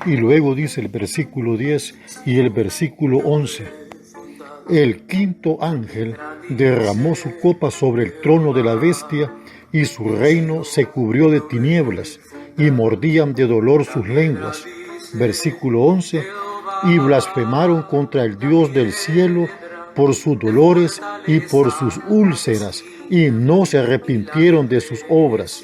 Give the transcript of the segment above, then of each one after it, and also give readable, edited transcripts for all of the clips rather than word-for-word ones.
Y luego dice el versículo 10 y el versículo 11. El quinto ángel derramó su copa sobre el trono de la bestia, y su reino se cubrió de tinieblas, y mordían de dolor sus lenguas. Versículo 11. Y blasfemaron contra el Dios del cielo por sus dolores y por sus úlceras, y no se arrepintieron de sus obras.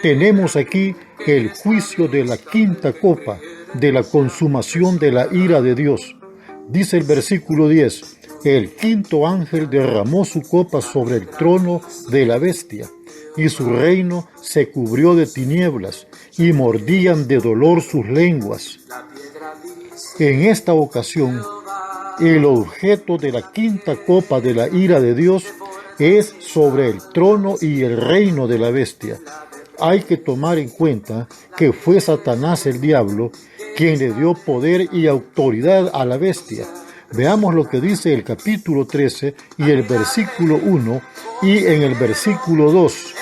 Tenemos aquí el juicio de la quinta copa, de la consumación de la ira de Dios. Dice el versículo 10, el quinto ángel derramó su copa sobre el trono de la bestia, y su reino se cubrió de tinieblas, y mordían de dolor sus lenguas. En esta ocasión, el objeto de la quinta copa de la ira de Dios es sobre el trono y el reino de la bestia. Hay que tomar en cuenta que fue Satanás el diablo quien le dio poder y autoridad a la bestia. Veamos lo que dice el capítulo 13 y el versículo 1 y en el versículo 2.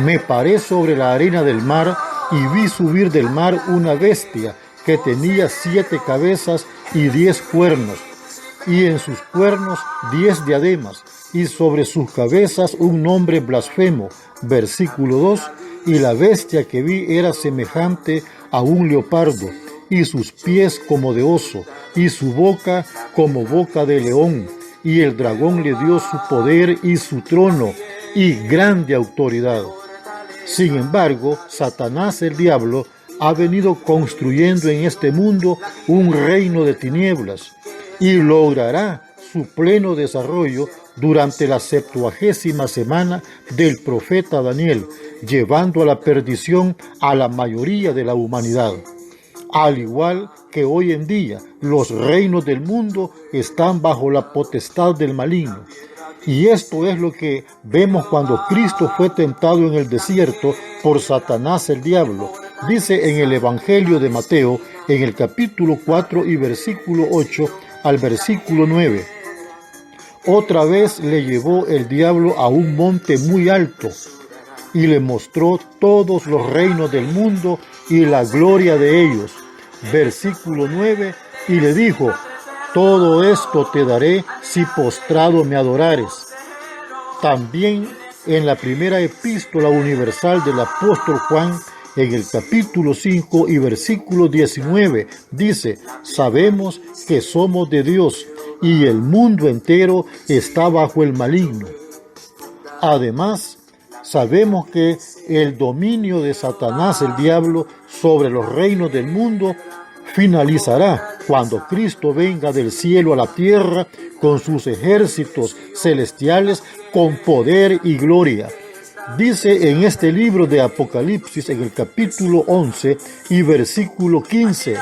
Me paré sobre la arena del mar y vi subir del mar una bestia que tenía 7 cabezas y 10 cuernos, y en sus cuernos 10 diademas, y sobre sus cabezas un nombre blasfemo. Versículo 2, y la bestia que vi era semejante a un leopardo, y sus pies como de oso, y su boca como boca de león, y el dragón le dio su poder y su trono, y grande autoridad. Sin embargo, Satanás el diablo ha venido construyendo en este mundo un reino de tinieblas, y logrará su pleno desarrollo durante la 70ª semana del profeta Daniel, llevando a la perdición a la mayoría de la humanidad. Al igual que hoy en día, los reinos del mundo están bajo la potestad del maligno. Y esto es lo que vemos cuando Cristo fue tentado en el desierto por Satanás el diablo. Dice en el Evangelio de Mateo, en el capítulo 4 y versículo 8 al versículo 9. Otra vez le llevó el diablo a un monte muy alto y le mostró todos los reinos del mundo y la gloria de ellos. Versículo 9, y le dijo, todo esto te daré si postrado me adorares. También en la primera epístola universal del apóstol Juan, en el capítulo 5 y versículo 19, dice, sabemos que somos de Dios y el mundo entero está bajo el maligno. Además, sabemos que el dominio de Satanás el diablo sobre los reinos del mundo finalizará cuando Cristo venga del cielo a la tierra con sus ejércitos celestiales con poder y gloria. Dice en este libro de Apocalipsis, en el capítulo 11 y versículo 15,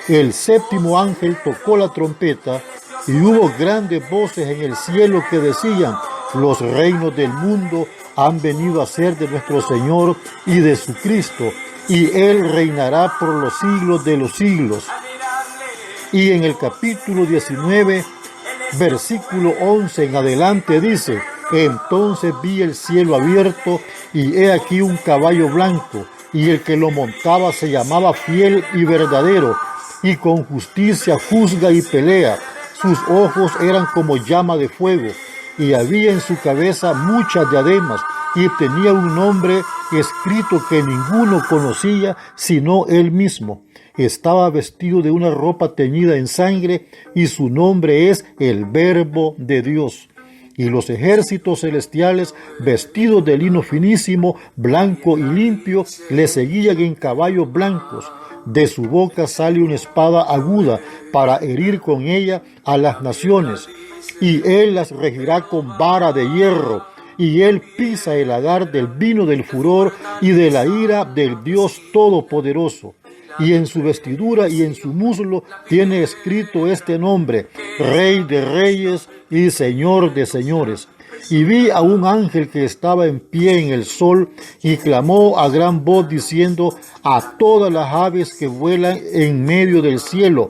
el séptimo ángel tocó la trompeta y hubo grandes voces en el cielo que decían, los reinos del mundo han venido a ser de nuestro Señor y de su Cristo, y Él reinará por los siglos de los siglos. Y en el capítulo 19, versículo 11 en adelante dice, entonces vi el cielo abierto, y he aquí un caballo blanco, y el que lo montaba se llamaba Fiel y Verdadero, y con justicia juzga y pelea. Sus ojos eran como llama de fuego, y había en su cabeza muchas diademas, y tenía un nombre escrito que ninguno conocía sino él mismo. Estaba vestido de una ropa teñida en sangre, y su nombre es el Verbo de Dios. Y los ejércitos celestiales, vestidos de lino finísimo, blanco y limpio, le seguían en caballos blancos. De su boca sale una espada aguda para herir con ella a las naciones. Y él las regirá con vara de hierro. Y él pisa el lagar del vino del furor y de la ira del Dios Todopoderoso. Y en su vestidura y en su muslo tiene escrito este nombre, Rey de Reyes y Señor de Señores. Y vi a un ángel que estaba en pie en el sol y clamó a gran voz diciendo a todas las aves que vuelan en medio del cielo,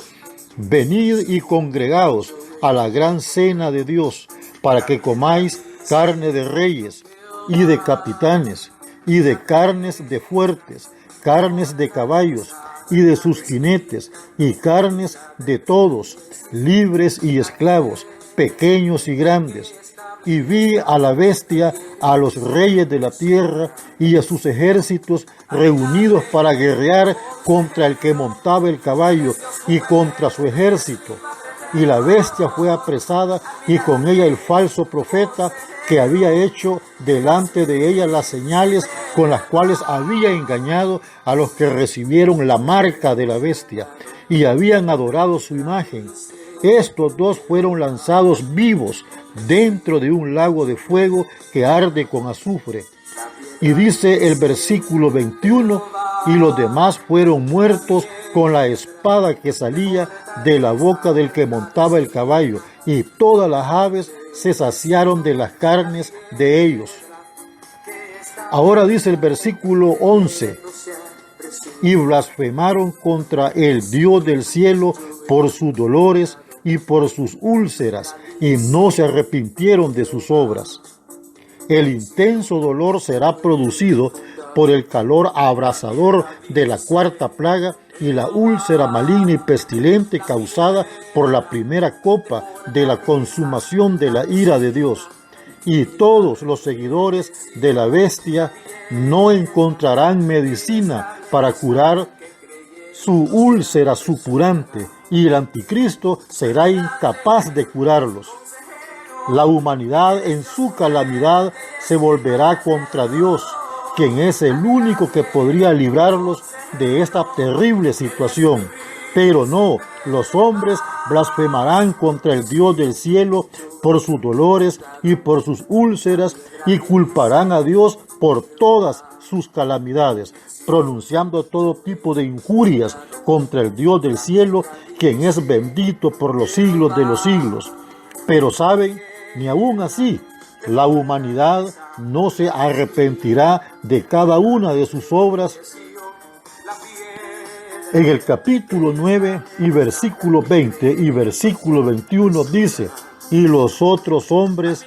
venid y congregaos a la gran cena de Dios, para que comáis carne de reyes y de capitanes y de carnes de fuertes, carnes de caballos, y de sus jinetes, y carnes de todos, libres y esclavos, pequeños y grandes. Y vi a la bestia, a los reyes de la tierra y a sus ejércitos reunidos para guerrear contra el que montaba el caballo y contra su ejército. Y la bestia fue apresada y con ella el falso profeta que había hecho delante de ella las señales con las cuales había engañado a los que recibieron la marca de la bestia y habían adorado su imagen. Estos dos fueron lanzados vivos dentro de un lago de fuego que arde con azufre. Y dice el versículo 21, y los demás fueron muertos con la espada que salía de la boca del que montaba el caballo, y todas las aves se saciaron de las carnes de ellos. Ahora dice el versículo 11, y blasfemaron contra el Dios del cielo por sus dolores y por sus úlceras, y no se arrepintieron de sus obras. El intenso dolor será producido por el calor abrasador de la cuarta plaga y la úlcera maligna y pestilente causada por la primera copa de la consumación de la ira de Dios. Y todos los seguidores de la bestia no encontrarán medicina para curar su úlcera supurante, y el anticristo será incapaz de curarlos. La humanidad en su calamidad se volverá contra Dios, quien es el único que podría librarlos de esta terrible situación. Pero no, los hombres blasfemarán contra el Dios del cielo por sus dolores y por sus úlceras, y culparán a Dios por todas sus calamidades, pronunciando todo tipo de injurias contra el Dios del cielo, quien es bendito por los siglos de los siglos. Pero saben, ni aún así, la humanidad no se arrepentirá de cada una de sus obras. En el capítulo 9 y versículo 20 y versículo 21 dice, y los otros hombres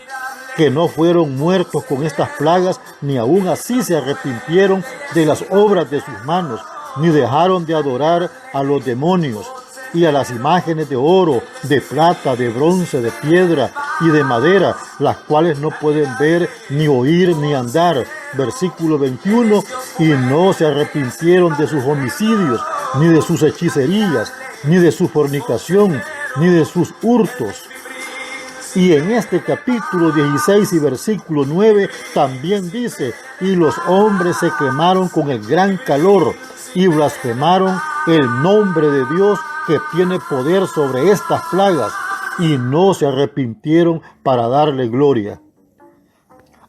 que no fueron muertos con estas plagas, ni aún así se arrepintieron de las obras de sus manos, ni dejaron de adorar a los demonios y a las imágenes de oro, de plata, de bronce, de piedra y de madera, las cuales no pueden ver, ni oír, ni andar. Versículo 21, y no se arrepintieron de sus homicidios, ni de sus hechicerías, ni de su fornicación, ni de sus hurtos. Y en este capítulo 16 y versículo 9 también dice, y los hombres se quemaron con el gran calor, y blasfemaron el nombre de Dios que tiene poder sobre estas plagas, y no se arrepintieron para darle gloria.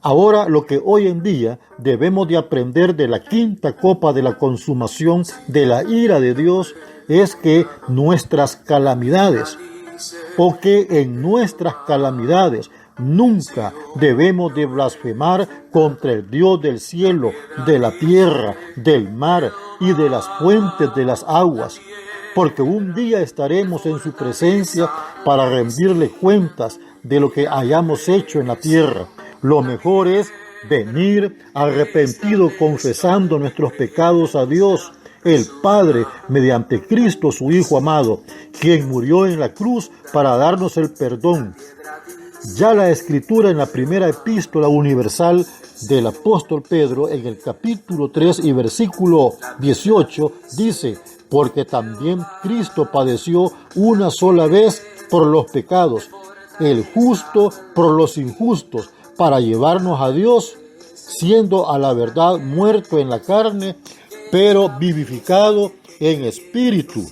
Ahora, lo que hoy en día debemos de aprender de la quinta copa de la consumación de la ira de Dios es que nuestras calamidades, o que en nuestras calamidades nunca debemos de blasfemar contra el Dios del cielo, de la tierra, del mar y de las fuentes de las aguas, porque un día estaremos en su presencia para rendirle cuentas de lo que hayamos hecho en la tierra. Lo mejor es venir arrepentido, confesando nuestros pecados a Dios, el Padre, mediante Cristo su Hijo amado, quien murió en la cruz para darnos el perdón. Ya la Escritura en la primera epístola universal del apóstol Pedro, en el capítulo 3 y versículo 18, dice, porque también Cristo padeció una sola vez por los pecados, el justo por los injustos, para llevarnos a Dios, siendo a la verdad muerto en la carne, pero vivificado en espíritu.